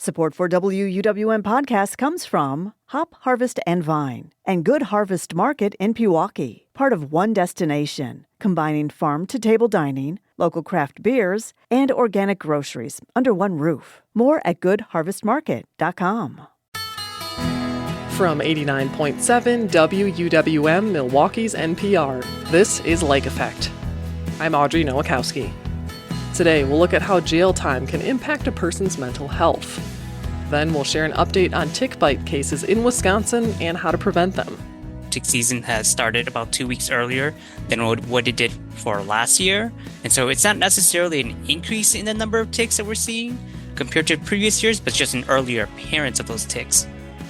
Support for WUWM podcast comes from Hop Harvest and Vine and Good Harvest Market in Pewaukee, part of One Destination, combining farm-to-table dining, local craft beers, and organic groceries under one roof. More at goodharvestmarket.com. From 89.7 WUWM Milwaukee's NPR, this is Lake Effect. I'm Audrey Nowakowski. Today, we'll look at how jail time can impact a person's mental health. Then we'll share an update on tick bite cases in Wisconsin and how to prevent them. Tick season has started about 2 weeks earlier than what it did for last year. And so it's not necessarily an increase in the number of ticks that we're seeing compared to previous years, but just an earlier appearance of those ticks.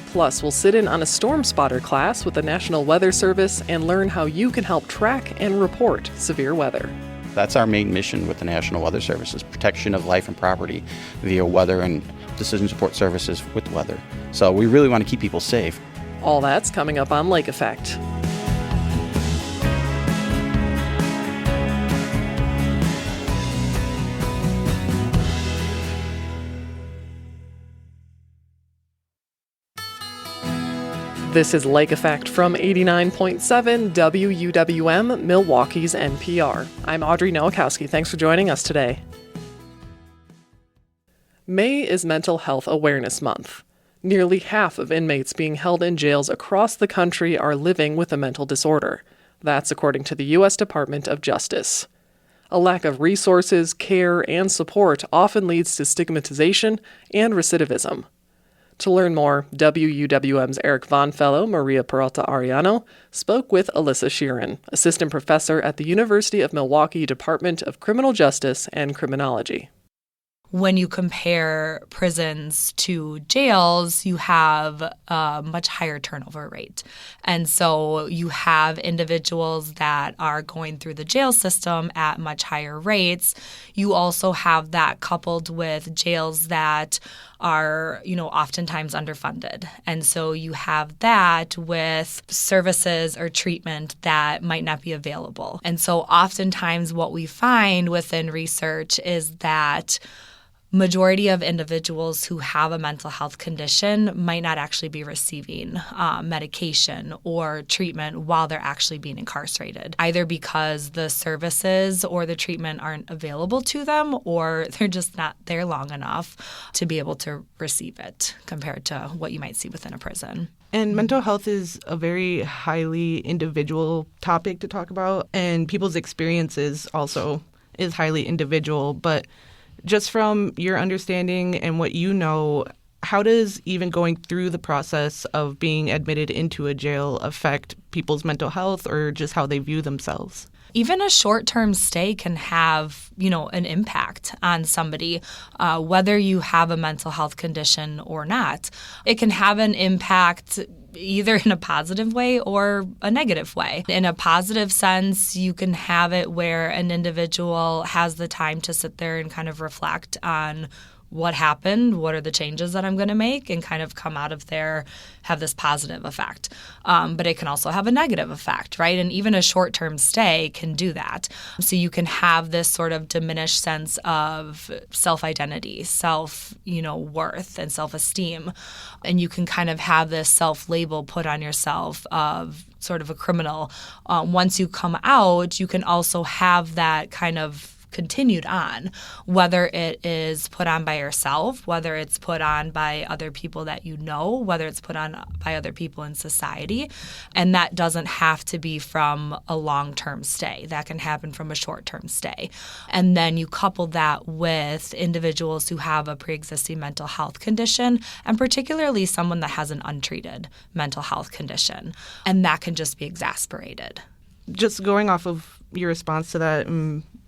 Plus, we'll sit in on a storm spotter class with the National Weather Service and learn how you can help track and report severe weather. That's our main mission with the National Weather Service, is protection of life and property via weather and decision support services with weather. So we really want to keep people safe. All that's coming up on Lake Effect. This is Lake Effect from 89.7 WUWM, Milwaukee's NPR. I'm Audrey Nowakowski. Thanks for joining us today. May is Mental Health Awareness Month. Nearly half of inmates being held in jails across the country are living with a mental disorder. That's according to the U.S. Department of Justice. A lack of resources, care, and support often leads to stigmatization and recidivism. To learn more, WUWM's Eric Vaughn Fellow Maria Peralta Ariano spoke with Alyssa Sheeran, assistant professor at the University of Milwaukee Department of Criminal Justice and Criminology. When you compare prisons to jails, you have a much higher turnover rate. And so you have individuals that are going through the jail system at much higher rates. You also have that coupled with jails that are, oftentimes underfunded. And so you have that with services or treatment that might not be available. And so oftentimes what we find within research is that majority of individuals who have a mental health condition might not actually be receiving medication or treatment while they're actually being incarcerated, either because the services or the treatment aren't available to them or they're just not there long enough to be able to receive it compared to what you might see within a prison. And mental health is a very highly individual topic to talk about, and people's experiences also is highly individual, but just from your understanding and what you know, how does even going through the process of being admitted into a jail affect people's mental health or just how they view themselves? Even a short-term stay can have, an impact on somebody, whether you have a mental health condition or not. It can have an impact either in a positive way or a negative way. In a positive sense, you can have it where an individual has the time to sit there and kind of reflect on what happened, what are the changes that I'm going to make, and kind of come out of there, have this positive effect. But it can also have a negative effect, right? And even a short-term stay can do that. So you can have this sort of diminished sense of self-identity, self-worth, and self-esteem. And you can kind of have this self-label put on yourself of sort of a criminal. Once you come out, you can also have that kind of continued on, whether it is put on by yourself, whether it's put on by other people that you know, whether it's put on by other people in society. And that doesn't have to be from a long-term stay. That can happen from a short-term stay. And then you couple that with individuals who have a pre-existing mental health condition, and particularly someone that has an untreated mental health condition. And that can just be exacerbated. Just going off of your response to that,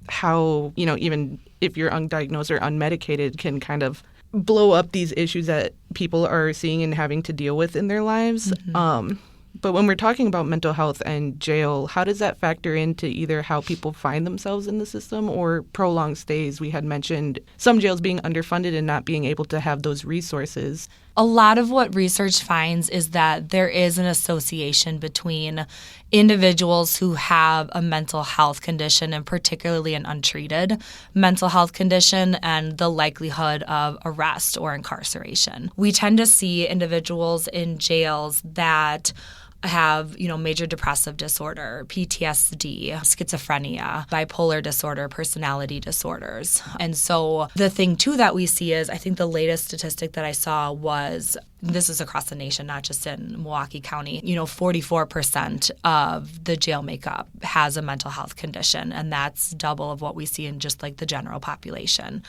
how, even if you're undiagnosed or unmedicated, can kind of blow up these issues that people are seeing and having to deal with in their lives. Mm-hmm. But when we're talking about mental health and jail, how does that factor into either how people find themselves in the system or prolonged stays? We had mentioned some jails being underfunded and not being able to have those resources. A lot of what research finds is that there is an association between individuals who have a mental health condition, and particularly an untreated mental health condition, and the likelihood of arrest or incarceration. We tend to see individuals in jails that have, major depressive disorder, PTSD, schizophrenia, bipolar disorder, personality disorders. And so the thing, too, that we see is, I think the latest statistic that I saw was, this is across the nation, not just in Milwaukee County, 44% of the jail makeup has a mental health condition, and that's double of what we see in just like the general population.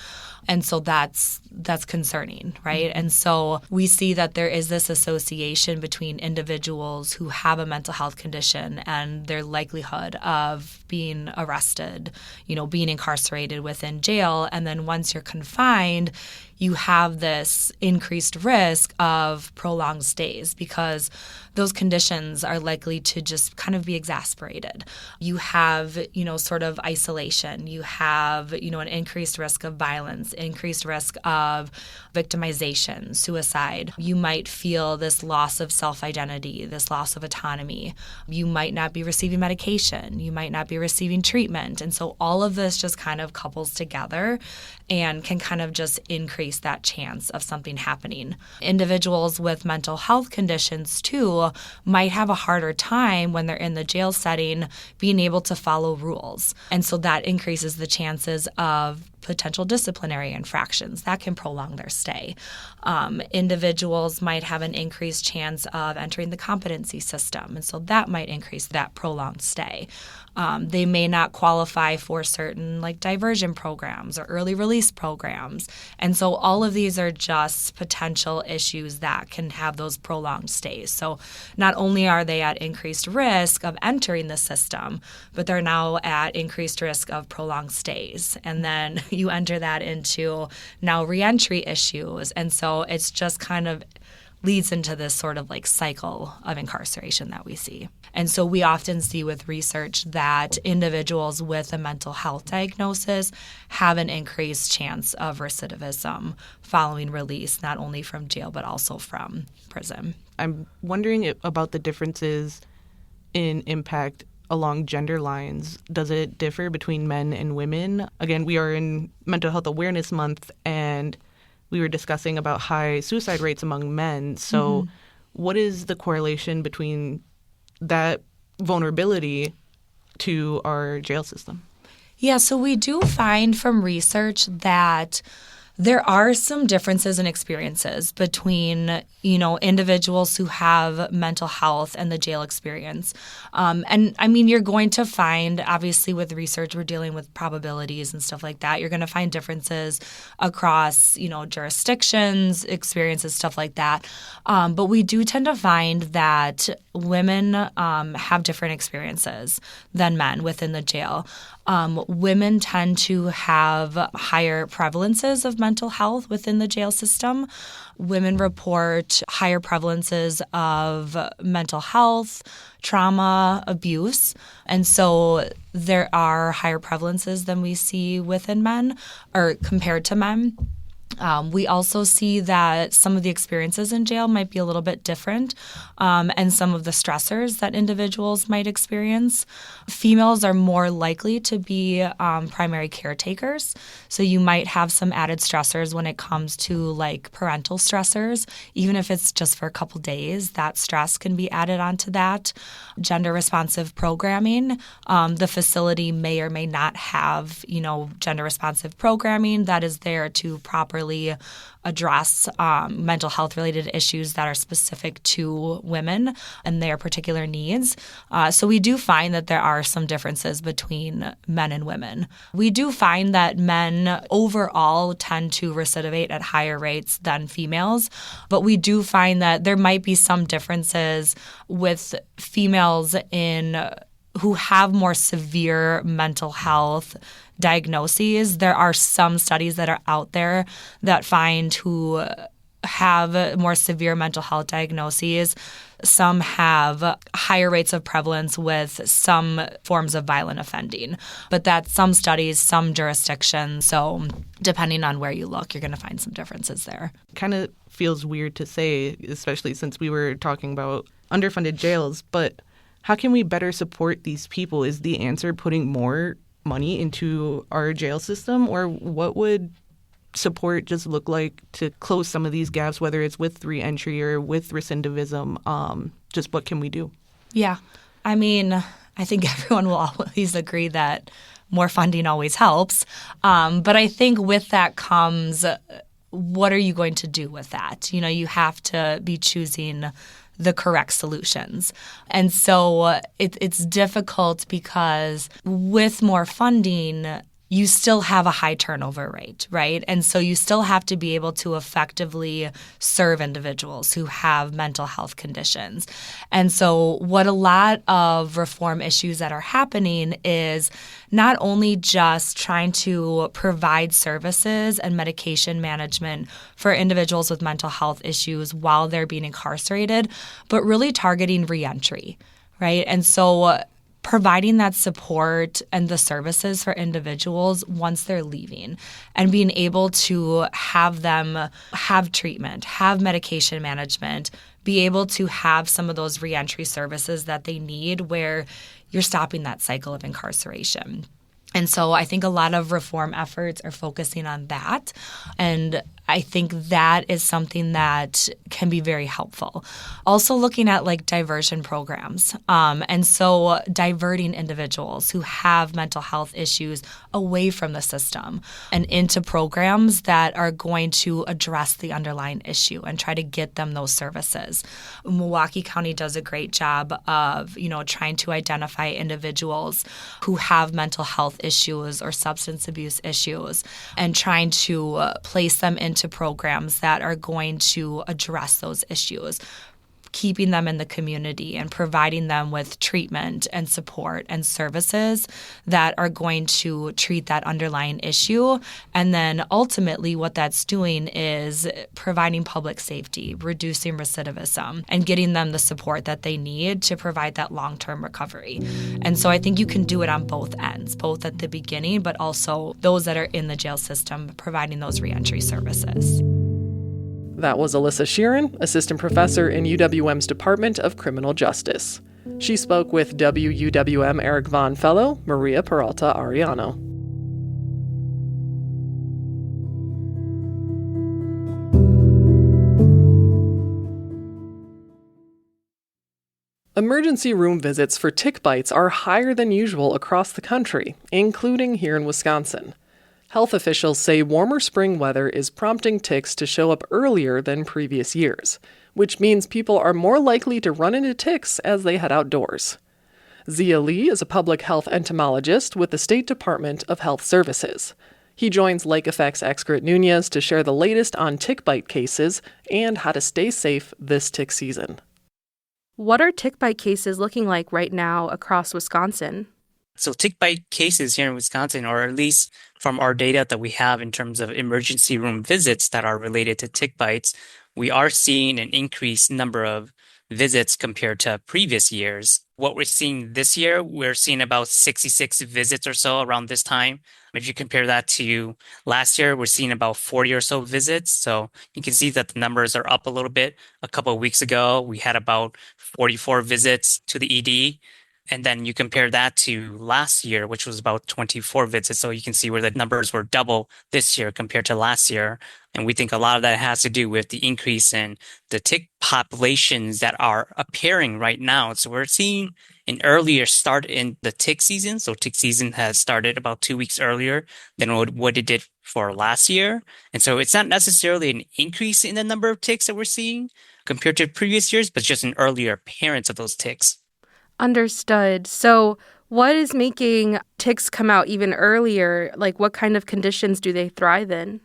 And so that's concerning, right? And so we see that there is this association between individuals who have a mental health condition and their likelihood of being arrested, being incarcerated within jail. And then once you're confined, you have this increased risk of prolonged stays because those conditions are likely to just kind of be exacerbated. You have, sort of isolation. You have, an increased risk of violence, increased risk of victimization, suicide. You might feel this loss of self-identity, this loss of autonomy. You might not be receiving medication. You might not be receiving treatment. And so all of this just kind of couples together and can kind of just increase that chance of something happening. Individuals with mental health conditions, too, might have a harder time when they're in the jail setting being able to follow rules. And so that increases the chances of potential disciplinary infractions that can prolong their stay. Individuals might have an increased chance of entering the competency system, and so that might increase that prolonged stay. They may not qualify for certain diversion programs or early release programs. And so all of these are just potential issues that can have those prolonged stays. So not only are they at increased risk of entering the system, but they're now at increased risk of prolonged stays. And then you enter that into now reentry issues. And so it's just kind of leads into this sort of cycle of incarceration that we see. And so we often see with research that individuals with a mental health diagnosis have an increased chance of recidivism following release, not only from jail, but also from prison. I'm wondering about the differences in impact along gender lines. Does it differ between men and women? Again, we are in Mental Health Awareness Month, and we were discussing about high suicide rates among men. So what is the correlation between that vulnerability to our jail system? Yeah, so we do find from research that there are some differences in experiences between, individuals who have mental health and the jail experience. And I mean, you're going to find, obviously with research, we're dealing with probabilities and stuff like that. You're going to find differences across, jurisdictions, experiences, stuff like that. But we do tend to find that women have different experiences than men within the jail. Women tend to have higher prevalences of mental health within the jail system. Women report higher prevalences of mental health, trauma, abuse. And so there are higher prevalences than we see within men or compared to men. We also see that some of the experiences in jail might be a little bit different, and some of the stressors that individuals might experience. Females are more likely to be primary caretakers, so you might have some added stressors when it comes to parental stressors. Even if it's just for a couple days, that stress can be added onto that. Gender responsive programming. The facility may or may not have, gender responsive programming that is there to properly address mental health related issues that are specific to women and their particular needs. So we do find that there are some differences between men and women. We do find that men overall tend to recidivate at higher rates than females, but we do find that there might be some differences with females who have more severe mental health diagnoses. There are some studies that are out there that find who have more severe mental health diagnoses. Some have higher rates of prevalence with some forms of violent offending. But that's some studies, some jurisdictions. So depending on where you look, you're going to find some differences there. Kind of feels weird to say, especially since we were talking about underfunded jails, but how can we better support these people? Is the answer putting more money into our jail system, or what would support just look like to close some of these gaps, whether it's with reentry or with recidivism? Just what can we do? Yeah. I mean, I think everyone will always agree that more funding always helps. But I think with that comes, what are you going to do with that? You know, you have to be choosing the correct solutions. And so it's difficult because with more funding, you still have a high turnover rate, right? And so you still have to be able to effectively serve individuals who have mental health conditions. And so what a lot of reform issues that are happening is not only just trying to provide services and medication management for individuals with mental health issues while they're being incarcerated, but really targeting reentry, right? And so providing that support and the services for individuals once they're leaving and being able to have them have treatment, have medication management, be able to have some of those reentry services that they need where you're stopping that cycle of incarceration. And so I think a lot of reform efforts are focusing on that. And I think that is something that can be very helpful. Also looking at like diversion programs. And so diverting individuals who have mental health issues away from the system and into programs that are going to address the underlying issue and try to get them those services. Milwaukee County does a great job of, trying to identify individuals who have mental health issues or substance abuse issues and trying to place them into programs that are going to address those issues, keeping them in the community and providing them with treatment and support and services that are going to treat that underlying issue. And then ultimately what that's doing is providing public safety, reducing recidivism, and getting them the support that they need to provide that long-term recovery. And so I think you can do it on both ends, both at the beginning, but also those that are in the jail system, providing those reentry services. That was Alyssa Sheeran, assistant professor in UWM's Department of Criminal Justice. She spoke with WUWM Eric Vaughn Fellow Maria Peralta Ariano. Emergency room visits for tick bites are higher than usual across the country, including here in Wisconsin. Health officials say warmer spring weather is prompting ticks to show up earlier than previous years, which means people are more likely to run into ticks as they head outdoors. Zia Lee is a public health entomologist with the State Department of Health Services. He joins Lake Effect's Excret Nunez to share the latest on tick bite cases and how to stay safe this tick season. What are tick bite cases looking like right now across Wisconsin? So tick bite cases here in Wisconsin, or at least from our data that we have in terms of emergency room visits that are related to tick bites, we are seeing an increased number of visits compared to previous years. What we're seeing this year, we're seeing about 66 visits or so around this time. If you compare that to last year, we're seeing about 40 or so visits. So you can see that the numbers are up a little bit. A couple of weeks ago, we had about 44 visits to the ED. And then you compare that to last year, which was about 24 visits. So you can see where the numbers were double this year compared to last year. And we think a lot of that has to do with the increase in the tick populations that are appearing right now. So we're seeing an earlier start in the tick season. So tick season has started about 2 weeks earlier than what it did for last year. And so it's not necessarily an increase in the number of ticks that we're seeing compared to previous years, but just an earlier appearance of those ticks. Understood. So what is making ticks come out even earlier? Like what kind of conditions do they thrive in?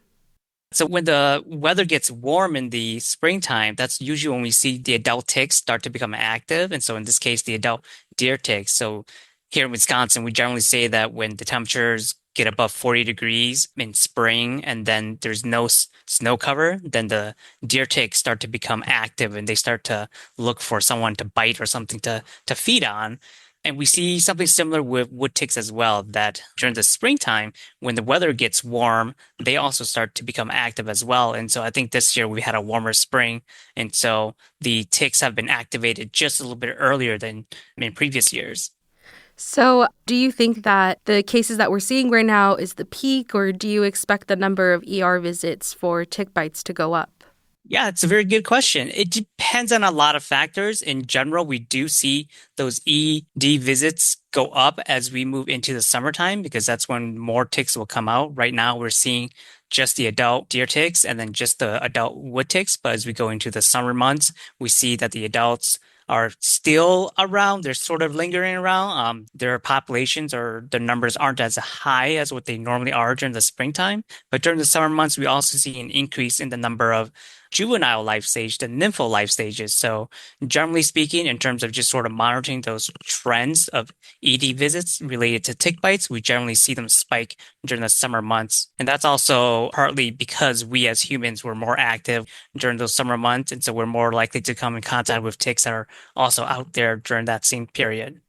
So when the weather gets warm in the springtime, that's usually when we see the adult ticks start to become active. And so in this case, the adult deer ticks. So here in Wisconsin, we generally say that when the temperatures get above 40 degrees in spring and then there's no snow cover, then the deer ticks start to become active and they start to look for someone to bite or something to feed on. And we see something similar with wood ticks as well, that during the springtime, when the weather gets warm, they also start to become active as well. And so I think this year we had a warmer spring. And so the ticks have been activated just a little bit earlier than in previous years. So, do you think that the cases that we're seeing right now is the peak, or do you expect the number of ER visits for tick bites to go up? Yeah, it's a very good question. It depends on a lot of factors. In general, we do see those ED visits go up as we move into the summertime because that's when more ticks will come out. Right now, we're seeing just the adult deer ticks and then just the adult wood ticks. But as we go into the summer months, we see that the adults are still around. They're sort of lingering around. Their populations or their numbers aren't as high as what they normally are during the springtime. But during the summer months, we also see an increase in the number of juvenile life stage, the nymphal life stages. So generally speaking, in terms of just sort of monitoring those trends of ED visits related to tick bites, we generally see them spike during the summer months. And that's also partly because we as humans were more active during those summer months. And so we're more likely to come in contact with ticks that are also out there during that same period.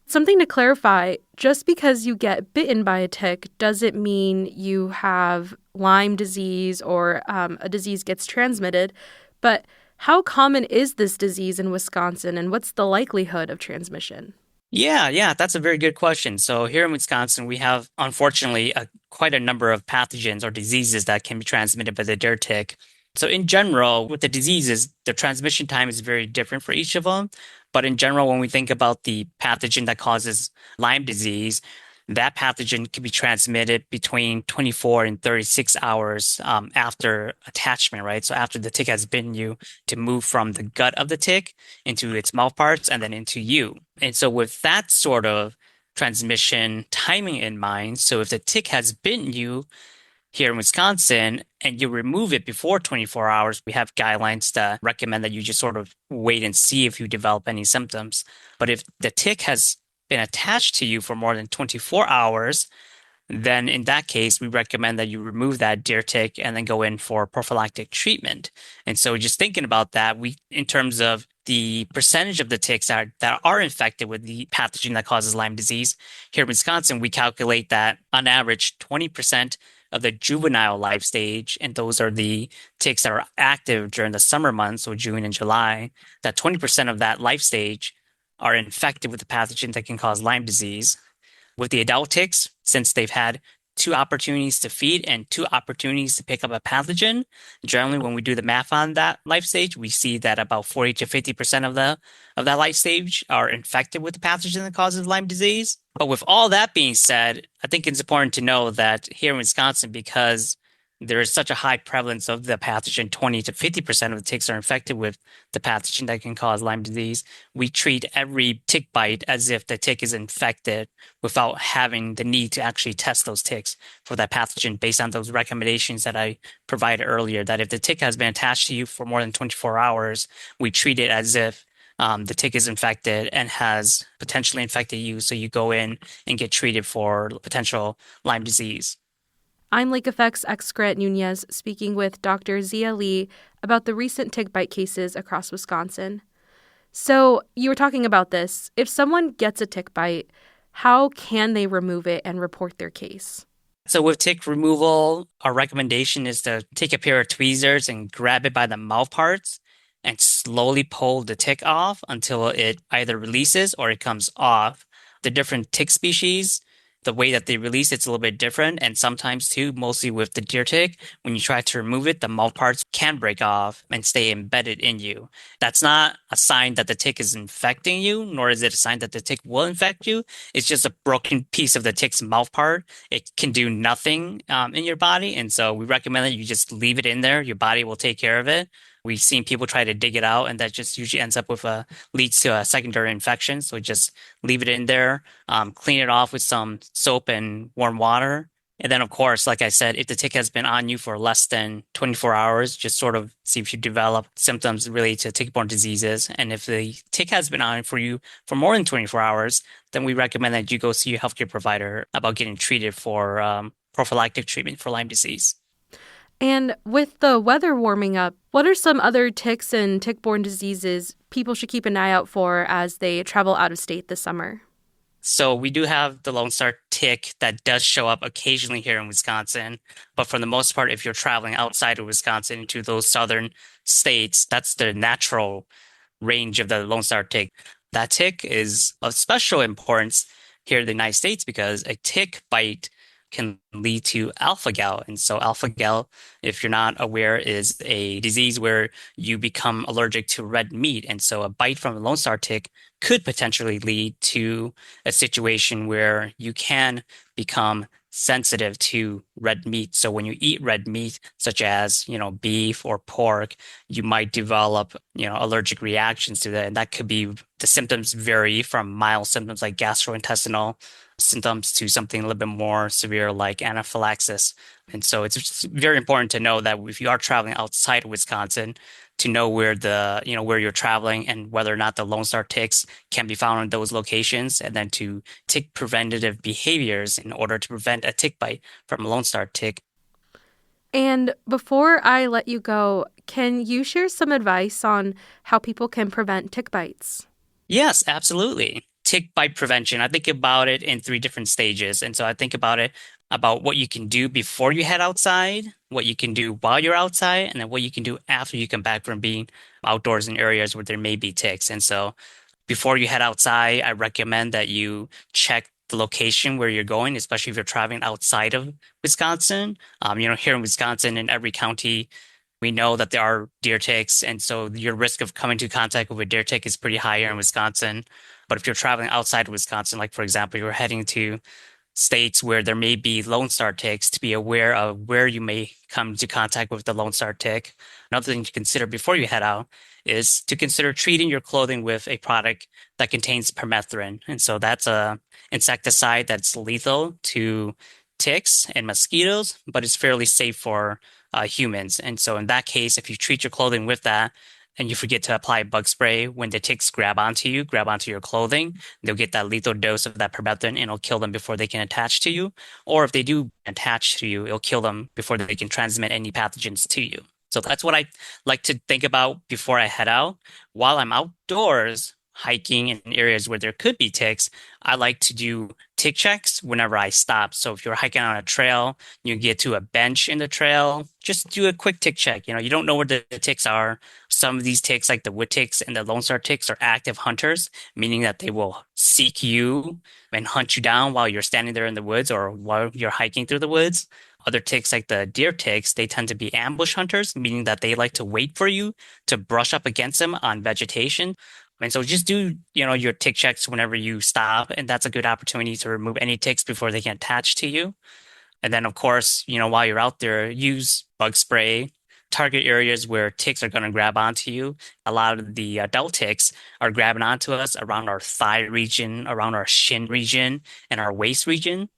Something to clarify, just because you get bitten by a tick doesn't mean you have Lyme disease or a disease gets transmitted. But how common is this disease in Wisconsin, and what's the likelihood of transmission? Yeah, that's a very good question. So here in Wisconsin, we have, unfortunately, quite a number of pathogens or diseases that can be transmitted by the deer tick. So in general, with the diseases, the transmission time is very different for each of them. But in general, when we think about the pathogen that causes Lyme disease, that pathogen can be transmitted between 24 and 36 hours after attachment, right? So after the tick has bitten you, to move from the gut of the tick into its mouth parts and then into you. And so with that sort of transmission timing in mind, so if the tick has bitten you, here in Wisconsin, and you remove it before 24 hours, we have guidelines that recommend that you just sort of wait and see if you develop any symptoms. But if the tick has been attached to you for more than 24 hours, then in that case, we recommend that you remove that deer tick and then go in for prophylactic treatment. And so just thinking about that, in terms of the percentage of the ticks that are infected with the pathogen that causes Lyme disease, here in Wisconsin, we calculate that on average, 20% of the juvenile life stage, and those are the ticks that are active during the summer months, so June and July, that 20% of that life stage are infected with the pathogen that can cause Lyme disease. With the adult ticks, since they've had 2 opportunities to feed and 2 opportunities to pick up a pathogen, generally when we do the math on that life stage, we see that about 40 to 50% of that life stage are infected with the pathogen that causes Lyme disease. But with all that being said, I think it's important to know that here in Wisconsin, because there is such a high prevalence of the pathogen, 20 to 50% of the ticks are infected with the pathogen that can cause Lyme disease. We treat every tick bite as if the tick is infected without having the need to actually test those ticks for that pathogen based on those recommendations that I provided earlier, that if the tick has been attached to you for more than 24 hours, we treat it as if the tick is infected and has potentially infected you. So you go in and get treated for potential Lyme disease. I'm Lake Effect's Excret Nunez speaking with Dr. Zia Lee about the recent tick bite cases across Wisconsin. So you were talking about this. If someone gets a tick bite, how can they remove it and report their case? So with tick removal, our recommendation is to take a pair of tweezers and grab it by the mouth parts and slowly pull the tick off until it either releases or it comes off. The different tick species, the way that they release it's a little bit different, and sometimes too, mostly with the deer tick, when you try to remove it, the mouth parts can break off and stay embedded in you. That's not a sign that the tick is infecting you, nor is it a sign that the tick will infect you. It's just a broken piece of the tick's mouth part. It can do nothing in your body, and so we recommend that you just leave it in there. Your body will take care of it. We've seen people try to dig it out, and that just usually ends up leads to a secondary infection. So just leave it in there, clean it off with some soap and warm water, And then, of course, like I said, if the tick has been on you for less than 24 hours, just sort of see if you develop symptoms related to tick-borne diseases. And if the tick has been on for you for more than 24 hours, then we recommend that you go see your healthcare provider about getting treated for prophylactic treatment for Lyme disease. And with the weather warming up, what are some other ticks and tick-borne diseases people should keep an eye out for as they travel out of state this summer? So we do have the Lone Star tick that does show up occasionally here in Wisconsin. But for the most part, if you're traveling outside of Wisconsin into those southern states, that's the natural range of the Lone Star tick. That tick is of special importance here in the United States because a tick bite can lead to alpha-gal. And so alpha-gal, if you're not aware, is a disease where you become allergic to red meat. And so a bite from a Lone Star tick could potentially lead to a situation where you can become sensitive to red meat. So when you eat red meat, such as, beef or pork, you might develop, allergic reactions to that. And that could be, the symptoms vary from mild symptoms like gastrointestinal symptoms to something a little bit more severe like anaphylaxis. And so it's just very important to know that if you are traveling outside of Wisconsin, to know where where you're traveling and whether or not the Lone Star ticks can be found in those locations, and then to take preventative behaviors in order to prevent a tick bite from a Lone Star tick. And before I let you go, can you share some advice on how people can prevent tick bites? Yes, absolutely. Tick bite prevention, I think about it in 3 different stages. And so I think about it about what you can do before you head outside, what you can do while you're outside, and then what you can do after you come back from being outdoors in areas where there may be ticks. And so before you head outside, I recommend that you check the location where you're going, especially if you're traveling outside of Wisconsin. Here in Wisconsin, in every county, we know that there are deer ticks. And so your risk of coming into contact with a deer tick is pretty high here in Wisconsin. But if you're traveling outside of Wisconsin, like, for example, you're heading to states where there may be Lone Star ticks, to be aware of where you may come into contact with the Lone Star tick. Another thing to consider before you head out is to consider treating your clothing with a product that contains permethrin. And so that's a insecticide that's lethal to ticks and mosquitoes, but it's fairly safe for humans. And so in that case, if you treat your clothing with that, and you forget to apply bug spray, when the ticks grab onto your clothing, they'll get that lethal dose of that permethrin and it'll kill them before they can attach to you. Or if they do attach to you, it'll kill them before they can transmit any pathogens to you. So that's what I like to think about before I head out. While I'm outdoors hiking in areas where there could be ticks, I like to do tick checks whenever I stop. So if you're hiking on a trail, you get to a bench in the trail, just do a quick tick check. You don't know where the ticks are. Some of these ticks, like the wood ticks and the Lone Star ticks, are active hunters, meaning that they will seek you and hunt you down while you're standing there in the woods or while you're hiking through the woods. Other ticks, like the deer ticks, they tend to be ambush hunters, meaning that they like to wait for you to brush up against them on vegetation. And so just do, your tick checks whenever you stop, and that's a good opportunity to remove any ticks before they can attach to you. And then, of course, while you're out there, use bug spray, target areas where ticks are going to grab onto you. A lot of the adult ticks are grabbing onto us around our thigh region, around our shin region, and our waist region.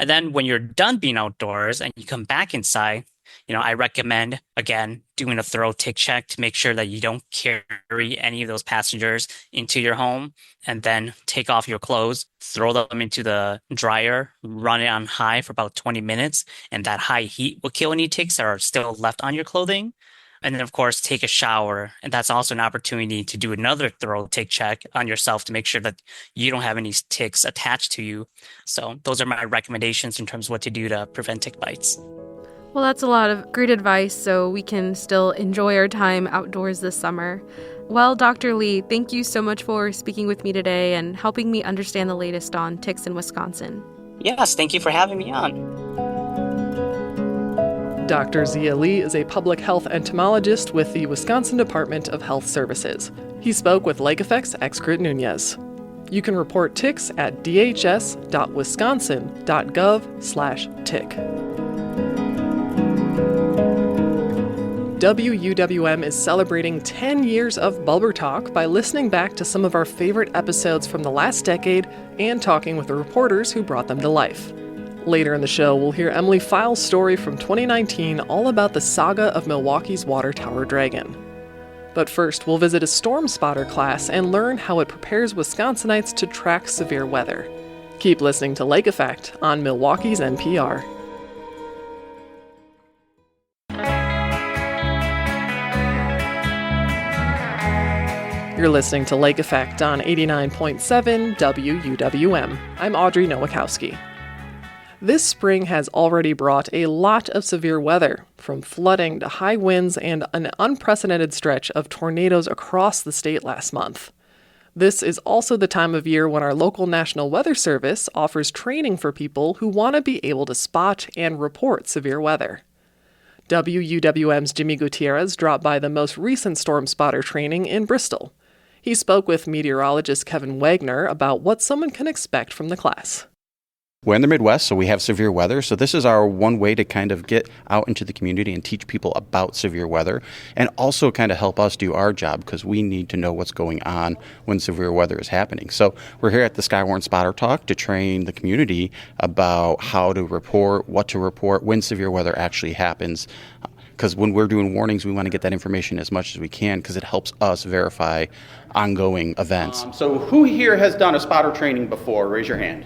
And then when you're done being outdoors and you come back inside, I recommend, again, doing a thorough tick check to make sure that you don't carry any of those passengers into your home, and then take off your clothes, throw them into the dryer, run it on high for about 20 minutes, and that high heat will kill any ticks that are still left on your clothing. And then, of course, take a shower. And that's also an opportunity to do another thorough tick check on yourself to make sure that you don't have any ticks attached to you. So those are my recommendations in terms of what to do to prevent tick bites. Well, that's a lot of great advice so we can still enjoy our time outdoors this summer. Well, Dr. Lee, thank you so much for speaking with me today and helping me understand the latest on ticks in Wisconsin. Yes, thank you for having me on. Dr. Zia Lee is a public health entomologist with the Wisconsin Department of Health Services. He spoke with Lake Effect's Excret Nunez. You can report ticks at dhs.wisconsin.gov/tick. WUWM is celebrating 10 years of Bulber Talk by listening back to some of our favorite episodes from the last decade and talking with the reporters who brought them to life. Later in the show, we'll hear Emily File's story from 2019 all about the saga of Milwaukee's water tower dragon. But first, we'll visit a storm spotter class and learn how it prepares Wisconsinites to track severe weather. Keep listening to Lake Effect on Milwaukee's NPR. You're listening to Lake Effect on 89.7 WUWM. I'm Audrey Nowakowski. This spring has already brought a lot of severe weather, from flooding to high winds and an unprecedented stretch of tornadoes across the state last month. This is also the time of year when our local National Weather Service offers training for people who want to be able to spot and report severe weather. WUWM's Jimmy Gutierrez dropped by the most recent storm spotter training in Bristol. He spoke with meteorologist Kevin Wagner about what someone can expect from the class. We're in the Midwest, so we have severe weather. So this is our one way to kind of get out into the community and teach people about severe weather, and also kind of help us do our job, because we need to know what's going on when severe weather is happening. So we're here at the Skywarn Spotter Talk to train the community about how to report, what to report when severe weather actually happens. Because when we're doing warnings, we want to get that information as much as we can, because it helps us verify ongoing events. So who here has done a spotter training before? Raise your hand.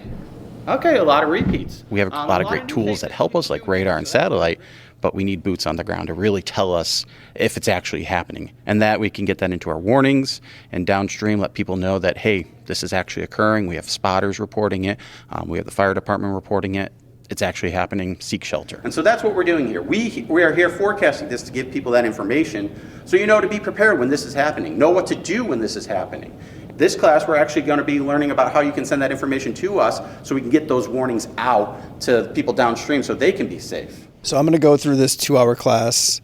Okay, a lot of repeats. We have a lot of great tools that help us, like radar and satellite, but we need boots on the ground to really tell us if it's actually happening. And that we can get that into our warnings and downstream let people know that, hey, this is actually occurring. We have spotters reporting it. We have the fire department reporting it. It's actually happening. Seek shelter. And so that's what we're doing here. We are here forecasting this to give people that information so you know to be prepared when this is happening. Know what to do when this is happening. This class, we're actually going to be learning about how you can send that information to us so we can get those warnings out to people downstream so they can be safe. So I'm going to go through this 2-hour class,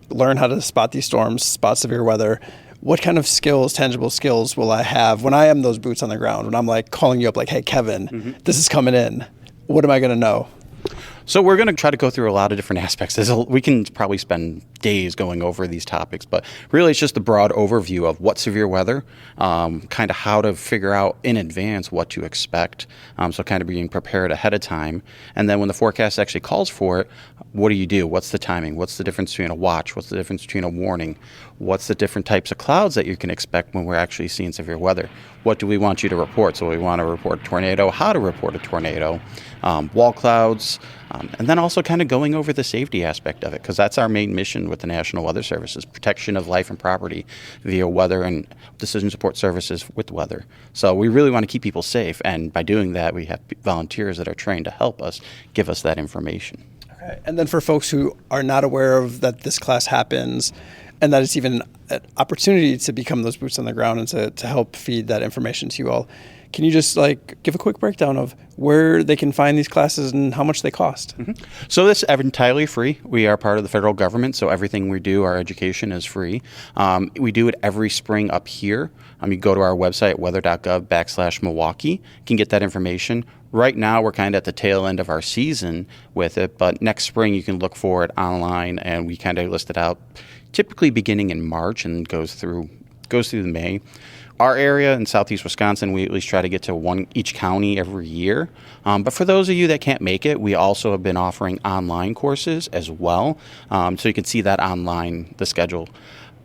learn how to spot these storms, spot severe weather. What kind of skills, tangible skills will I have when I am those boots on the ground, when I'm like calling you up like, hey, Kevin, this is coming in. What am I going to know? So we're going to try to go through a lot of different aspects. We can probably spend days going over these topics, but really it's just a broad overview of what severe weather, kind of how to figure out in advance what to expect, so kind of being prepared ahead of time. And then when the forecast actually calls for it, what do you do? What's the timing? What's the difference between a watch? What's the difference between a warning? What's the different types of clouds that you can expect when we're actually seeing severe weather? What do we want you to report? So we want to report a tornado, how to report a tornado, wall clouds, and then also kind of going over the safety aspect of it, because that's our main mission with the National Weather Service, is protection of life and property via weather and decision support services with weather. So we really want to keep people safe, and by doing that, we have volunteers that are trained to help us give us that information. Okay. And then for folks who are not aware of that this class happens, and that it's even an opportunity to become those boots on the ground and to help feed that information to you all, can you just give a quick breakdown of where they can find these classes and how much they cost? Mm-hmm. So this is entirely free. We are part of the federal government, so everything we do, our education is free. We do it every spring up here. You go to our website, weather.gov/Milwaukee. You can get that information. Right now, we're kind of at the tail end of our season with it, but next spring you can look for it online, and we kind of list it out typically beginning in March and goes through May. Our area in southeast Wisconsin, we at least try to get to each county every year. But for those of you that can't make it, we also have been offering online courses as well. So you can see that online, the schedule.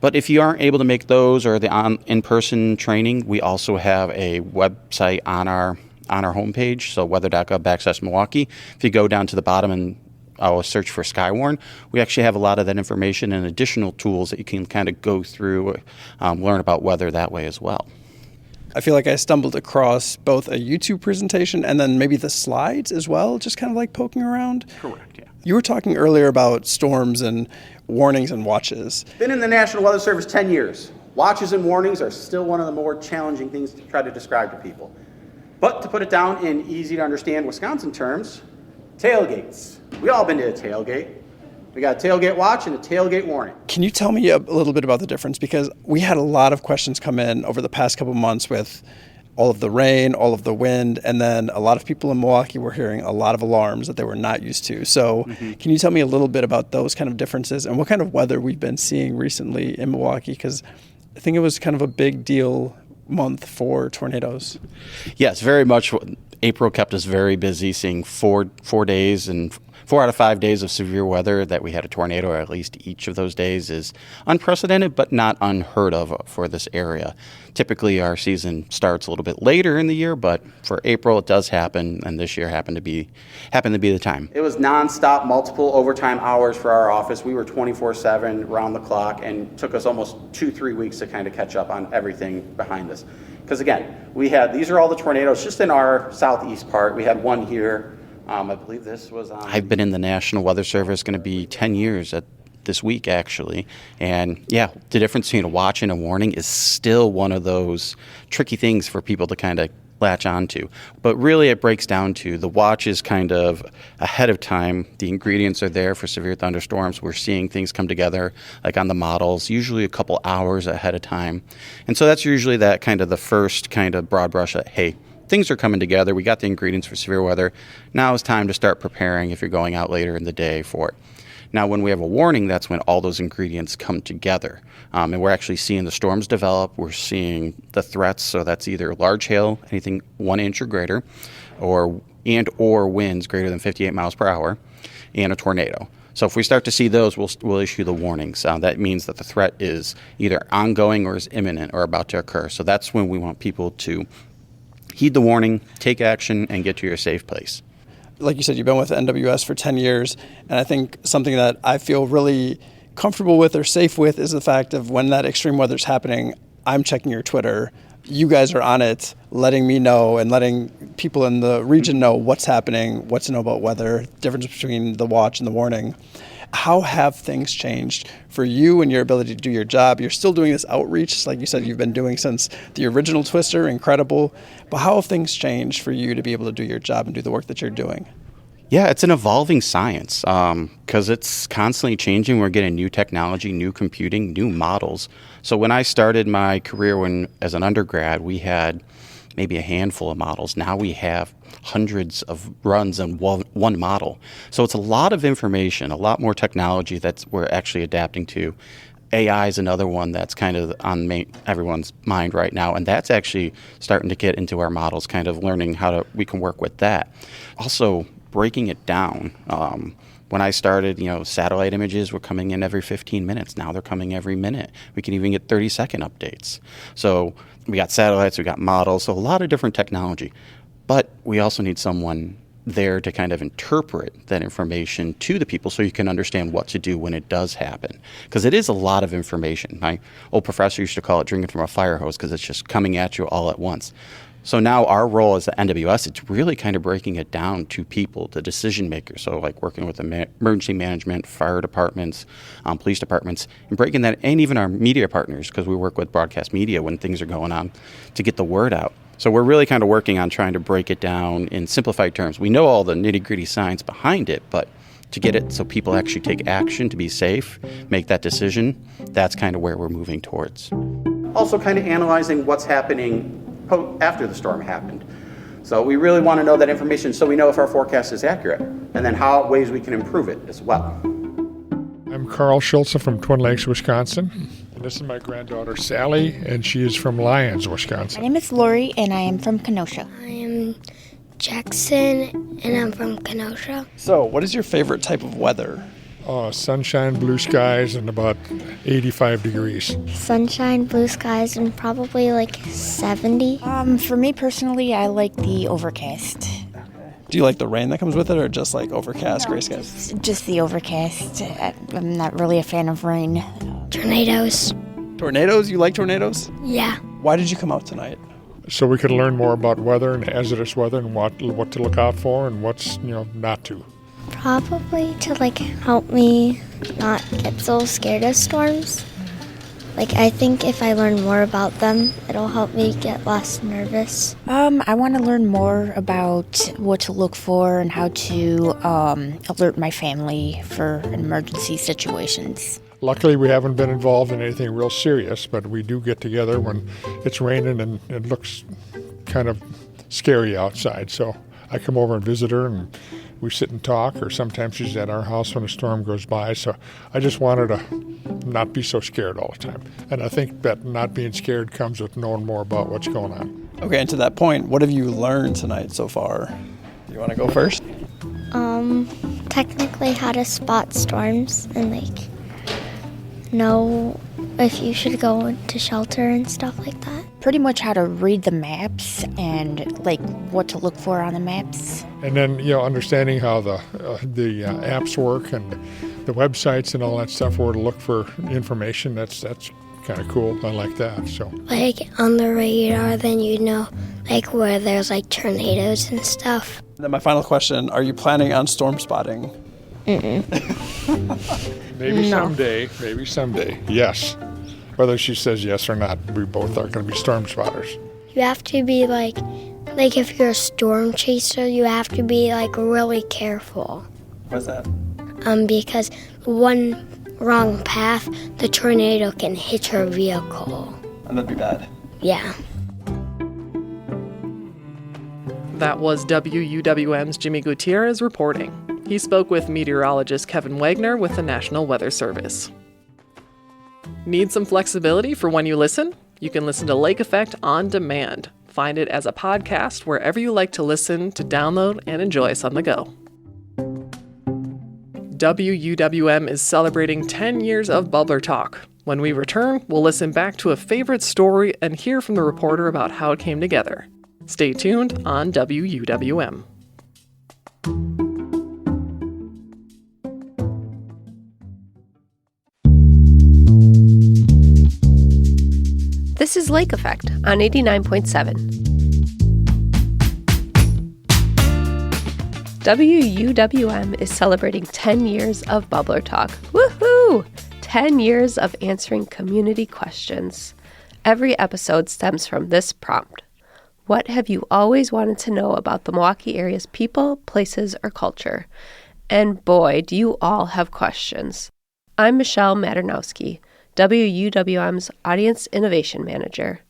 But if you aren't able to make those or the in-person training, we also have a website on our homepage, so weather.gov/Milwaukee. If you go down to the bottom and search for Skywarn, we actually have a lot of that information and additional tools that you can kind of go through, learn about weather that way as well. I feel like I stumbled across both a YouTube presentation and then maybe the slides as well, just kind of like poking around. Correct, yeah. You were talking earlier about storms and warnings and watches. Been in the National Weather Service 10 years. Watches and warnings are still one of the more challenging things to try to describe to people. But to put it down in easy to understand Wisconsin terms, tailgates. We all been to a tailgate. We got a tailgate watch and a tailgate warning. Can you tell me a little bit about the difference? Because we had a lot of questions come in over the past couple of months with all of the rain, all of the wind, and then a lot of people in Milwaukee were hearing a lot of alarms that they were not used to. So Can you tell me a little bit about those kind of differences and what kind of weather we've been seeing recently in Milwaukee? Because I think it was kind of a big deal month for tornadoes. Yes, very much April kept us very busy, seeing 4 days and 4 out of 5 days of severe weather that we had a tornado, or at least each of those days, is unprecedented but not unheard of for this area. Typically, our season starts a little bit later in the year, but for April it does happen, and this year happened to be the time. It was nonstop, multiple overtime hours for our office. We were 24/7, round the clock, and took us almost 2-3 weeks to kind of catch up on everything behind us. Because again, these are all the tornadoes just in our southeast part. We had one here. I believe this was on... I've been in the National Weather Service, going to be 10 years this week, actually. And yeah, the difference between a watch and a warning is still one of those tricky things for people to kind of latch onto. But really, it breaks down to the watch is kind of ahead of time. The ingredients are there for severe thunderstorms. We're seeing things come together, like on the models, usually a couple hours ahead of time. And so that's usually that kind of the first kind of broad brush that, hey, things are coming together. We got the ingredients for severe weather. Now it's time to start preparing if you're going out later in the day for it. Now, when we have a warning, that's when all those ingredients come together. And we're actually seeing the storms develop. We're seeing the threats. So that's either large hail, anything 1 inch or greater, or winds greater than 58 miles per hour, and a tornado. So if we start to see those, we'll issue the warnings. That means that the threat is either ongoing or is imminent or about to occur. So that's when we want people to heed the warning, take action, and get to your safe place. Like you said, you've been with NWS for 10 years, and I think something that I feel really comfortable with or safe with is the fact of when that extreme weather's happening, I'm checking your Twitter. You guys are on it, letting me know and letting people in the region know what's happening, what to know about weather, difference between the watch and the warning. How have things changed for you and your ability to do your job? You're still doing this outreach, like you said, you've been doing since the original Twister, incredible. But how have things changed for you to be able to do your job and do the work that you're doing? Yeah, it's an evolving science because it's constantly changing. We're getting new technology, new computing, new models. So when I started my career as an undergrad, we had maybe a handful of models. Now we have hundreds of runs in one model. So it's a lot of information, a lot more technology that we're actually adapting to. AI is another one that's kind of on everyone's mind right now, and that's actually starting to get into our models, kind of learning we can work with that. Also, breaking it down. When I started, satellite images were coming in every 15 minutes. Now they're coming every minute. We can even get 30-second updates. So we got satellites, we got models, so a lot of different technology. But we also need someone there to kind of interpret that information to the people so you can understand what to do when it does happen. Because it is a lot of information. My old professor used to call it drinking from a fire hose because it's just coming at you all at once. So now our role as the NWS, it's really kind of breaking it down to people, the decision makers. So like working with emergency management, fire departments, police departments, and breaking that, and even our media partners, because we work with broadcast media when things are going on, to get the word out. So we're really kind of working on trying to break it down in simplified terms. We know all the nitty-gritty science behind it, but to get it so people actually take action to be safe, make that decision, that's kind of where we're moving towards. Also kind of analyzing what's happening after the storm happened. So we really want to know that information so we know if our forecast is accurate, and then ways we can improve it as well. I'm Carl Schulze from Twin Lakes, Wisconsin. And this is my granddaughter, Sally, and she is from Lyons, Wisconsin. My name is Lori, and I am from Kenosha. I am Jackson, and I'm from Kenosha. So, what is your favorite type of weather? Sunshine, blue skies, and about 85 degrees. Sunshine, blue skies, and probably like 70. For me personally, I like the overcast. Do you like the rain that comes with it, or just like overcast, gray skies? Just the overcast. I'm not really a fan of rain. Tornadoes. Tornadoes? You like tornadoes? Yeah. Why did you come out tonight? So we could learn more about weather and hazardous weather and what to look out for and what's not to. Probably to help me not get so scared of storms. I think if I learn more about them, it'll help me get less nervous. I want to learn more about what to look for and how to alert my family for emergency situations. Luckily, we haven't been involved in anything real serious, but we do get together when it's raining and it looks kind of scary outside. So I come over and visit her, and we sit and talk, or sometimes she's at our house when a storm goes by. So I just want her to not be so scared all the time. And I think that not being scared comes with knowing more about what's going on. Okay, and to that point, what have you learned tonight so far? You want to go first? Technically how to spot storms and like know if you should go into shelter and stuff like that. Pretty much how to read the maps and like what to look for on the maps. And then, understanding how the apps work and the websites and all that stuff, where to look for information, that's kind of cool. I like that. So, Like on the radar, then you know like where there's like tornadoes and stuff. Then my final question, are you planning on storm spotting? maybe someday. Yes. Whether she says yes or not, we both are going to be storm spotters. You have to be like if you're a storm chaser, you have to be like really careful. What's that? Because one wrong path, the tornado can hit your vehicle. And that'd be bad. Yeah. That was WUWM's Jimmy Gutierrez reporting. He spoke with meteorologist Kevin Wagner with the National Weather Service. Need some flexibility for when you listen? You can listen to Lake Effect on demand. Find it as a podcast wherever you like to listen, to download and enjoy us on the go. WUWM is celebrating 10 years of Bubbler Talk. When we return, we'll listen back to a favorite story and hear from the reporter about how it came together. Stay tuned on WUWM. This is Lake Effect on 89.7. WUWM is celebrating 10 years of Bubbler Talk. Woohoo! 10 years of answering community questions. Every episode stems from this prompt. What have you always wanted to know about the Milwaukee area's people, places, or culture? And boy, do you all have questions. I'm Michelle Maternowski, WUWM's Audience Innovation Manager.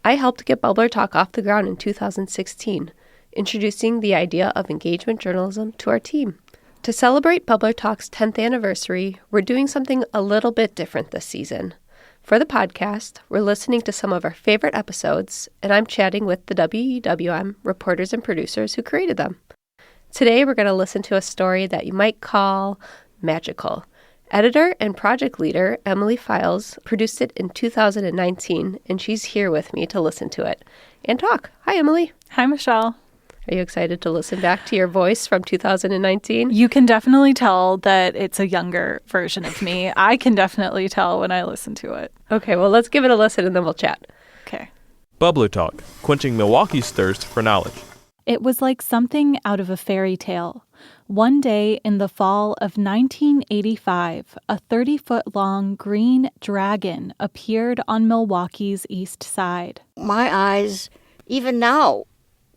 I helped get Bubbler Talk off the ground in 2016, introducing the idea of engagement journalism to our team. To celebrate Bubbler Talk's 10th anniversary, we're doing something a little bit different this season. For the podcast, we're listening to some of our favorite episodes, and I'm chatting with the WUWM reporters and producers who created them. Today, we're going to listen to a story that you might call magical. Editor and project leader Emily Files produced it in 2019, and she's here with me to listen to it and talk. Hi, Emily. Hi, Michelle. Are you excited to listen back to your voice from 2019? You can definitely tell that it's a younger version of me. I can definitely tell when I listen to it. Okay, well, let's give it a listen and then we'll chat. Okay. Bubbler Talk, quenching Milwaukee's thirst for knowledge. It was like something out of a fairy tale. One day in the fall of 1985, a 30-foot-long green dragon appeared on Milwaukee's east side. My eyes, even now,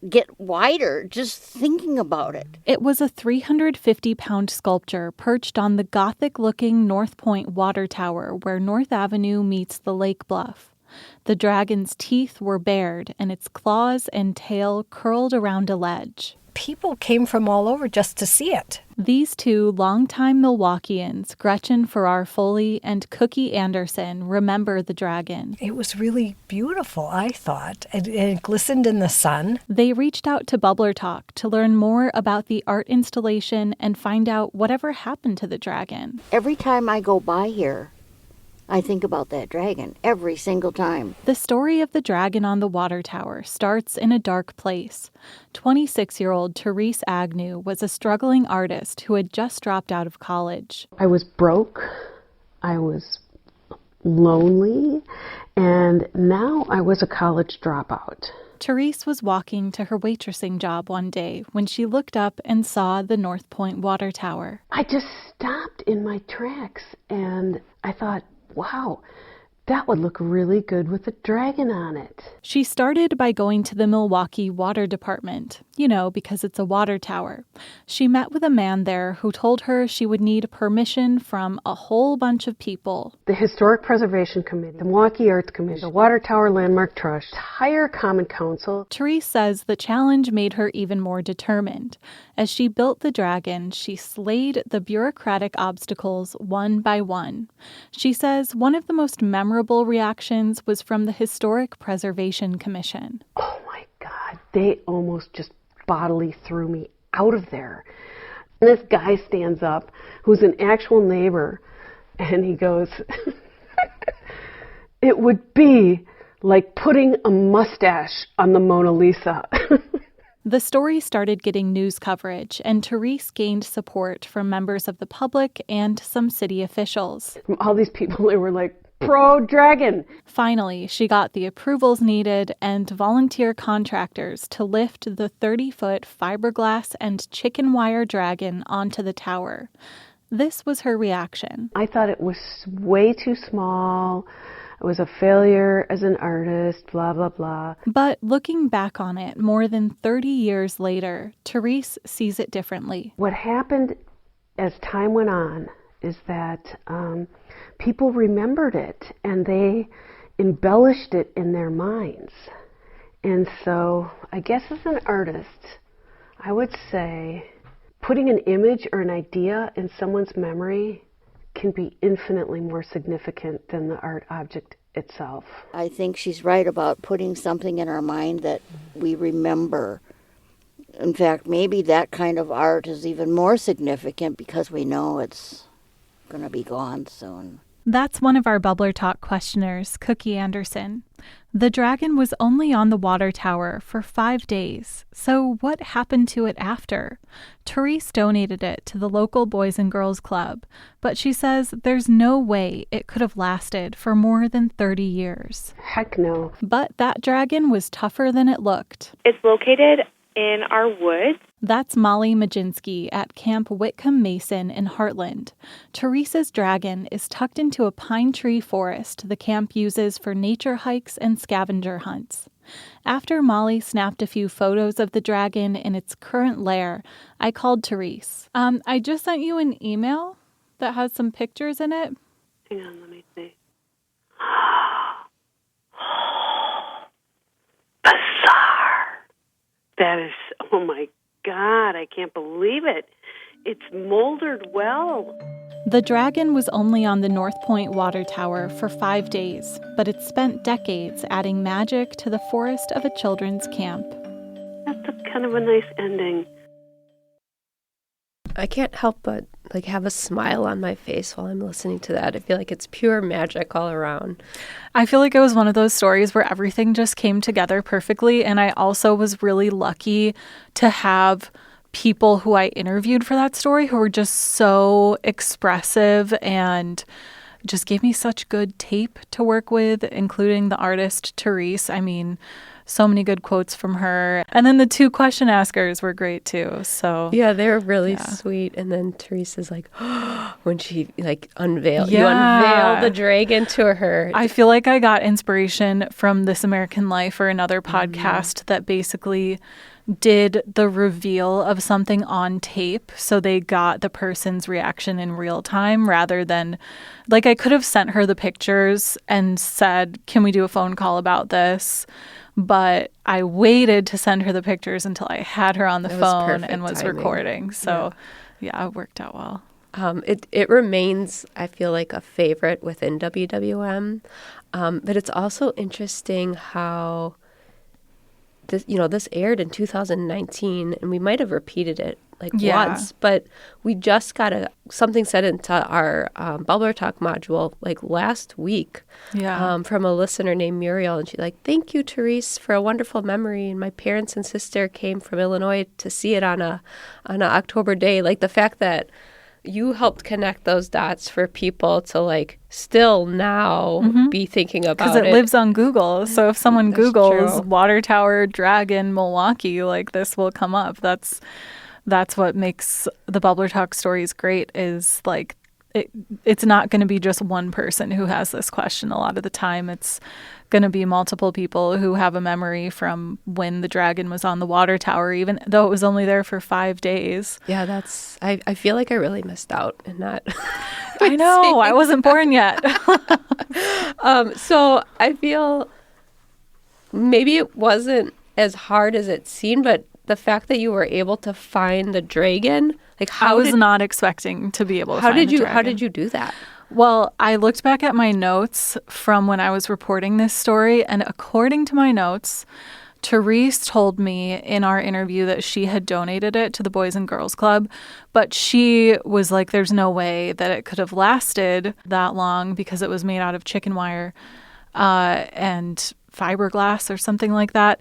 get wider just thinking about it. It was a 350-pound sculpture perched on the Gothic-looking North Point water tower where North Avenue meets the lake bluff. The dragon's teeth were bared and its claws and tail curled around a ledge. People came from all over just to see it. These two longtime Milwaukeeans, Gretchen Farrar Foley and Cookie Anderson, remember the dragon. It was really beautiful, I thought. It glistened in the sun. They reached out to Bubbler Talk to learn more about the art installation and find out whatever happened to the dragon. Every time I go by here, I think about that dragon every single time. The story of the dragon on the water tower starts in a dark place. 26-year-old Therese Agnew was a struggling artist who had just dropped out of college. I was broke, I was lonely, and now I was a college dropout. Therese was walking to her waitressing job one day when she looked up and saw the North Point water tower. I just stopped in my tracks and I thought, wow, that would look really good with a dragon on it. She started by going to the Milwaukee Water Department, because it's a water tower. She met with a man there who told her she would need permission from a whole bunch of people. The Historic Preservation Committee, the Milwaukee Arts Commission, the Water Tower Landmark Trust, entire Common Council. Therese says the challenge made her even more determined. As she built the dragon, she slayed the bureaucratic obstacles one by one. She says one of the most memorable reactions was from the Historic Preservation Commission. Oh they almost just bodily threw me out of there. And this guy stands up, who's an actual neighbor, and he goes, it would be like putting a mustache on the Mona Lisa. The story started getting news coverage, and Therese gained support from members of the public and some city officials. From all these people, they were like, pro-dragon. Finally, she got the approvals needed and volunteer contractors to lift the 30-foot fiberglass and chicken wire dragon onto the tower. This was her reaction. I thought it was way too small. It was a failure as an artist, blah, blah, blah. But looking back on it more than 30 years later, Therese sees it differently. What happened as time went on is that people remembered it and they embellished it in their minds. And so I guess as an artist, I would say putting an image or an idea in someone's memory can be infinitely more significant than the art object itself. I think she's right about putting something in our mind that we remember. In fact, maybe that kind of art is even more significant because we know it's going to be gone soon. That's one of our Bubbler Talk questioners, Cookie Anderson. The dragon was only on the water tower for 5 days, so what happened to it after? Therese donated it to the local Boys and Girls Club, but she says there's no way it could have lasted for more than 30 years. Heck no. But that dragon was tougher than it looked. It's located in our woods. That's Molly Majinski at Camp Whitcomb Mason in Heartland. Therese's dragon is tucked into a pine tree forest the camp uses for nature hikes and scavenger hunts. After Molly snapped a few photos of the dragon in its current lair, I called Therese. I just sent you an email that has some pictures in it. Hang on, let me see. Bizarre. That is, oh my God, I can't believe it. It's moldered well. The dragon was only on the North Point water tower for 5 days, but it spent decades adding magic to the forest of a children's camp. That's kind of a nice ending. I can't help but have a smile on my face while I'm listening to that. I feel like it's pure magic all around. I feel like it was one of those stories where everything just came together perfectly, and I also was really lucky to have people who I interviewed for that story who were just so expressive and just gave me such good tape to work with, including the artist Therese. I mean, so many good quotes from her. And then the 2 question askers were great too. So yeah, they're really sweet. And then Teresa's like, when she unveiled, you unveil the dragon to her. I feel like I got inspiration from This American Life or another podcast that basically did the reveal of something on tape, so they got the person's reaction in real time rather than, I could have sent her the pictures and said, can we do a phone call about this? But I waited to send her the pictures until I had her on the phone and was recording. So yeah, it worked out well. It remains, I feel like, a favorite within WWM. But it's also interesting how this aired in 2019, and we might have repeated it once, but we just got something said into our Bubbler Talk module last week from a listener named Muriel, and she's like, "Thank you, Therese, for a wonderful memory. And my parents and sister came from Illinois to see it on a October day." The fact that you helped connect those dots for people to still now be thinking about it. Because it lives on Google. So if someone Googles water tower dragon Milwaukee, this will come up. That's what makes the Bubbler Talk stories great is it's not going to be just one person who has this question. A lot of the time it's going to be multiple people who have a memory from when the dragon was on the water tower, even though it was only there for 5 days. Yeah, I feel like I really missed out in that. I know, I wasn't born yet. So I feel maybe it wasn't as hard as it seemed, but the fact that you were able to find the dragon, I was not expecting to be able to find the dragon. How did you do that? Well, I looked back at my notes from when I was reporting this story, and according to my notes, Therese told me in our interview that she had donated it to the Boys and Girls Club, but she was like, there's no way that it could have lasted that long because it was made out of chicken wire and fiberglass or something like that.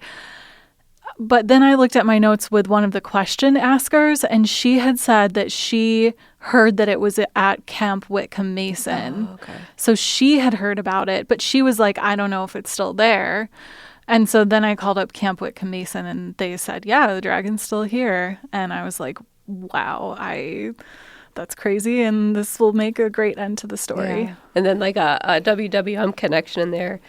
But then I looked at my notes with one of the question askers, and she had said that she heard that it was at Camp Whitcomb Mason. Oh, okay. So she had heard about it, but she was like, I don't know if it's still there. And so then I called up Camp Whitcomb Mason, and they said, yeah, the dragon's still here. And I was like, wow, that's crazy, and this will make a great end to the story. Yeah. And then like a WWM connection in there.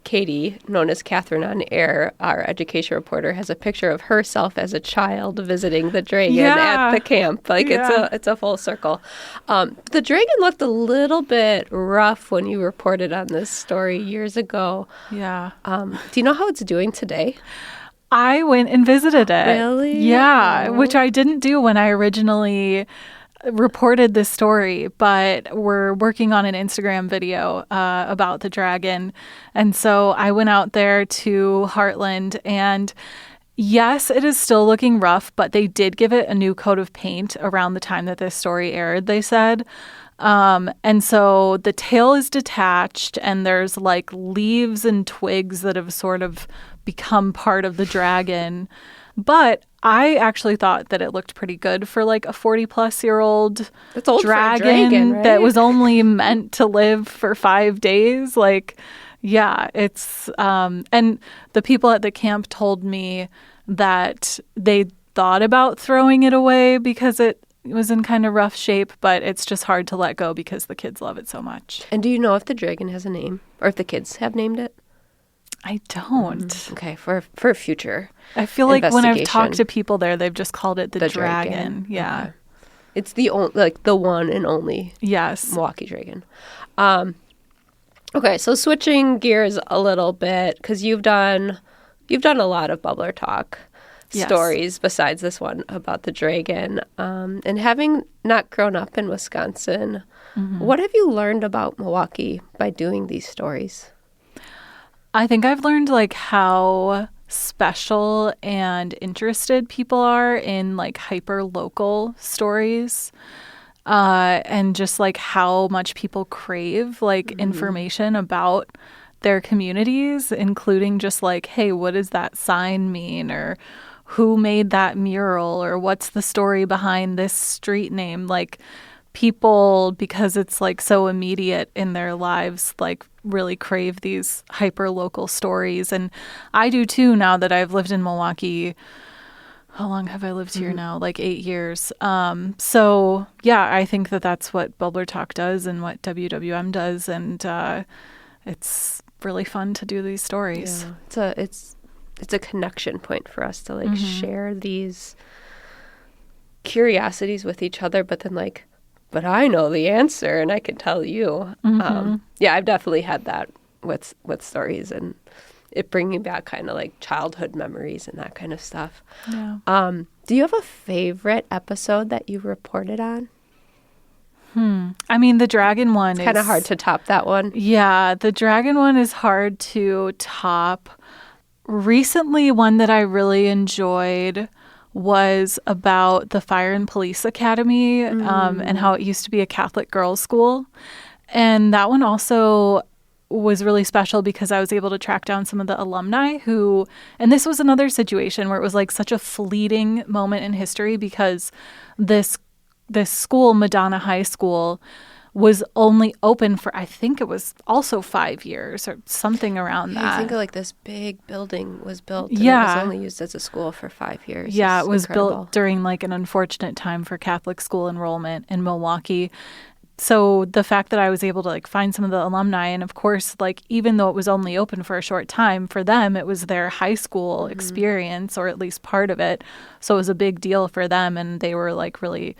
Katie, known as Catherine on Air, our education reporter, has a picture of herself as a child visiting the dragon at the camp. Like it's a full circle. The dragon looked a little bit rough when you reported on this story years ago. Yeah. Do you know how it's doing today? I went and visited it. Really? Yeah, Oh. which I didn't do when I originally reported this story, but we're working on an Instagram video about the dragon. And so I went out there to Heartland, and yes, it is still looking rough, but they did give it a new coat of paint around the time that this story aired, they said. And so the tail is detached, and there's like leaves and twigs that have sort of become part of the dragon. But I actually thought that it looked pretty good for like a 40-plus-year-old dragon, right? that was only meant to live for 5 days. Like, yeah, it's and the people at the camp told me that they thought about throwing it away because it was in kind of rough shape, but it's just hard to let go because the kids love it so much. And do you know if the dragon has a name, or if the kids have named it? I don't. Okay, for future. I feel like when I've talked investigation. to people there, they've just called it the dragon. dragon. Yeah. Okay. It's the the one and only Yes. Milwaukee dragon. Okay, so switching gears a little bit, because you've done a lot of Bubbler Talk Yes. stories besides this one about the dragon. And having not grown up in Wisconsin, what have you learned about Milwaukee by doing these stories? I think I've learned like how special and interested people are in like hyper local stories. And just like how much people crave like information about their communities, including just like, hey, what does that sign mean? Or who made that mural? Or what's the story behind this street name? Like people, because it's like so immediate in their lives, like really crave these hyper local stories. And I do too, now that I've lived in Milwaukee. How long have I lived here now? Like 8 years. So yeah, I think that that's what Bubbler Talk does and what WWM does. And it's really fun to do these stories. Yeah. It's a connection point for us to like share these curiosities with each other, but then like, but I know the answer and I can tell you. Yeah, I've definitely had that with stories, and it bringing back kind of like childhood memories and that kind of stuff. Yeah. Do you have a favorite episode that you reported on? I mean, the dragon one It's kind of hard to top that one. Yeah, the dragon one is hard to top. Recently, one that I really enjoyed was about the Fire and Police Academy and how it used to be a Catholic girls' school. And that one also was really special because I was able to track down some of the alumni who, and this was another situation where it was like such a fleeting moment in history because this school, Madonna High School, was only open for, I think it was also 5 years or something around that. I think like this big building was built and it Yeah. was only used as a school for 5 years. Yeah, It's it was incredible. built during like an unfortunate time for Catholic school enrollment in Milwaukee. So the fact that I was able to like find some of the alumni, and of course, like even though it was only open for a short time, for them it was their high school experience, or at least part of it. So it was a big deal for them, and they were like really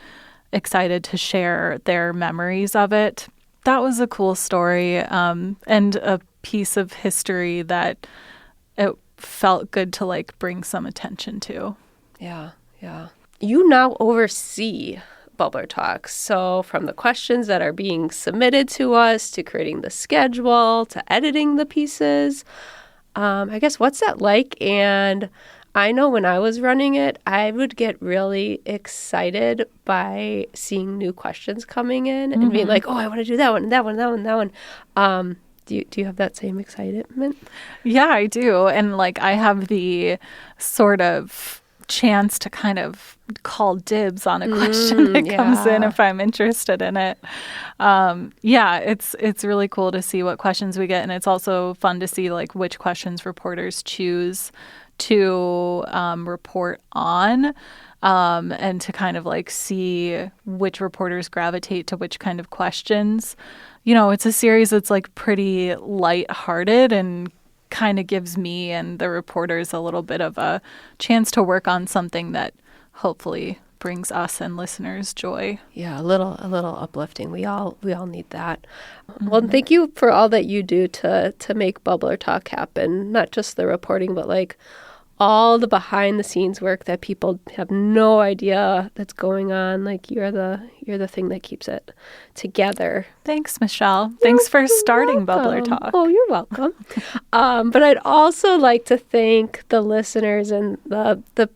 excited to share their memories of it. That was a cool story, and a piece of history that it felt good to like bring some attention to. Yeah. You now oversee Bubbler Talks. So from the questions that are being submitted to us, to creating the schedule, to editing the pieces, I guess, what's that like? And I know when I was running it, I would get really excited by seeing new questions coming in and being like, oh, I want to do that one, that one, that one, that one. Do you have that same excitement? Yeah, I do. And like I have the sort of chance to kind of call dibs on a question that comes in if I'm interested in it. It's really cool to see what questions we get, and it's also fun to see like which questions reporters choose to report on, and to kind of like see which reporters gravitate to which kind of questions. You know, it's a series that's like pretty lighthearted and kind of gives me and the reporters a little bit of a chance to work on something that hopefully brings us and listeners joy. Yeah, a little uplifting. We all need that. Well, thank you for all that you do to make Bubbler Talk happen. Not just the reporting, but like all the behind the scenes work that people have no idea that's going on. Like you're the thing that keeps it together. Thanks, Michelle. Thanks for starting Bubbler Talk. Oh, you're welcome. But I'd also like to thank the listeners and the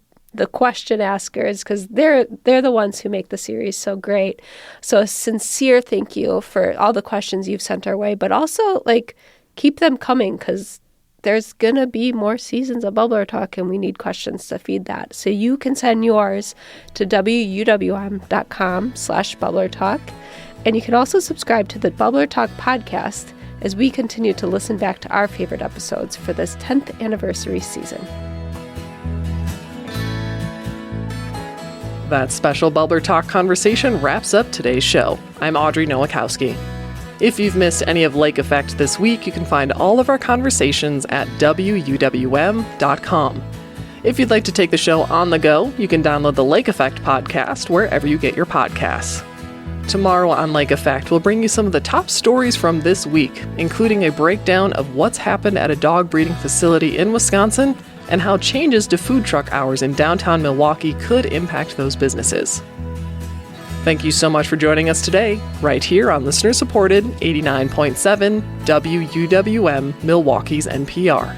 question askers, because they're the ones who make the series so great. So a sincere thank you for all the questions you've sent our way, but also like keep them coming, because there's going to be more seasons of Bubbler Talk, and we need questions to feed that. So you can send yours to wuwm.com/bubblertalk. And you can also subscribe to the Bubbler Talk podcast as we continue to listen back to our favorite episodes for this 10th anniversary season. That special Bubbler Talk conversation wraps up today's show. I'm Audrey Nowakowski. If you've missed any of Lake Effect this week, you can find all of our conversations at wuwm.com. If you'd like to take the show on the go, you can download the Lake Effect podcast wherever you get your podcasts. Tomorrow on Lake Effect, we'll bring you some of the top stories from this week, including a breakdown of what's happened at a dog breeding facility in Wisconsin and how changes to food truck hours in downtown Milwaukee could impact those businesses. Thank you so much for joining us today, right here on listener-supported 89.7 WUWM, Milwaukee's NPR.